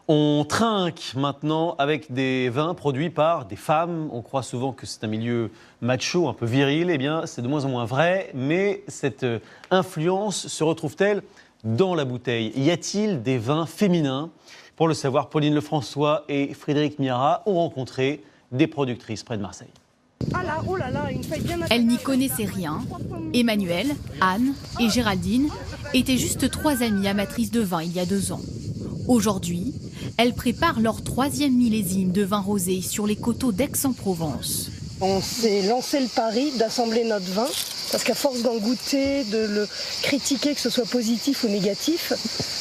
On trinque maintenant avec des vins produits par des femmes. On croit souvent que c'est un milieu macho, un peu viril. Eh bien, c'est de moins en moins vrai. Mais cette influence se retrouve-t-elle dans la bouteille? Y a-t-il des vins féminins? Pour le savoir, Pauline Lefrançois et Frédéric Miara ont rencontré des productrices près de Marseille. Elle n'y connaissait rien. Emmanuelle, Anne et Géraldine étaient juste 3 amies amatrices de vin il y a 2 ans. Aujourd'hui, elles préparent leur 3e millésime de vin rosé sur les coteaux d'Aix-en-Provence. On s'est lancé le pari d'assembler notre vin, parce qu'à force d'en goûter, de le critiquer, que ce soit positif ou négatif,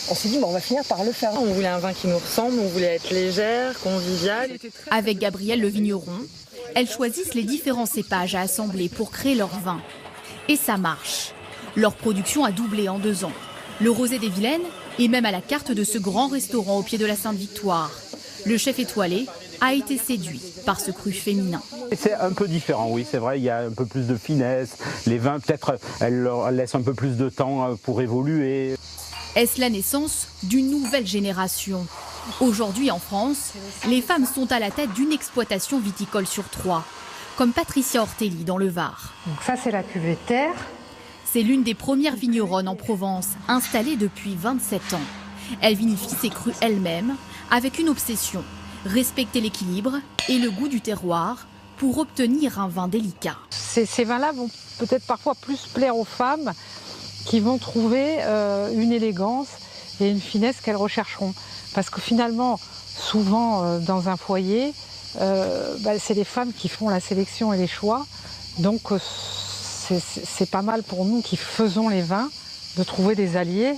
on s'est dit on va finir par le faire. On voulait un vin qui nous ressemble, on voulait être légère, conviviale. Avec Gabriel le vigneron, elles choisissent les différents cépages à assembler pour créer leur vin. Et ça marche. Leur production a doublé en 2 ans. Le rosé des Vilaines est même à la carte de ce grand restaurant au pied de la Sainte-Victoire. Le chef étoilé a été séduit par ce cru féminin. C'est un peu différent, oui, c'est vrai, il y a un peu plus de finesse. Les vins, peut-être, elles leur laissent un peu plus de temps pour évoluer. Est-ce la naissance d'une nouvelle génération? Aujourd'hui en France, les femmes sont à la tête d'une exploitation viticole sur 3, comme Patricia Ortelli dans le Var. Donc ça c'est la cuvée terre. C'est l'une des premières vigneronnes en Provence, installée depuis 27 ans. Elle vinifie ses crus elle-même, avec une obsession, respecter l'équilibre et le goût du terroir pour obtenir un vin délicat. Ces vins-là vont peut-être parfois plus plaire aux femmes qui vont trouver une élégance et une finesse qu'elles rechercheront. Parce que finalement, souvent dans un foyer, c'est les femmes qui font la sélection et les choix. Donc c'est pas mal pour nous qui faisons les vins de trouver des alliés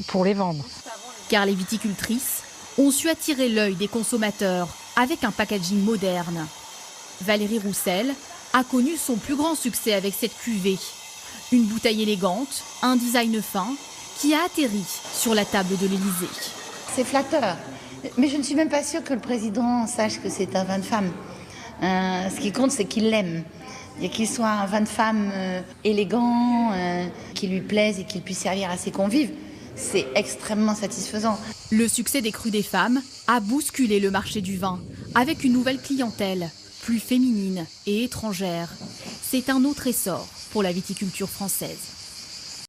pour les vendre. Car les viticultrices ont su attirer l'œil des consommateurs avec un packaging moderne. Valérie Roussel a connu son plus grand succès avec cette cuvée. Une bouteille élégante, un design fin qui a atterri sur la table de l'Élysée. C'est flatteur, mais je ne suis même pas sûre que le président sache que c'est un vin de femme. Ce qui compte, c'est qu'il l'aime. Et qu'il soit un vin de femme élégant, qui lui plaise et qu'il puisse servir à ses convives. C'est extrêmement satisfaisant. Le succès des crus des femmes a bousculé le marché du vin, avec une nouvelle clientèle, plus féminine et étrangère. C'est un autre essor pour la viticulture française.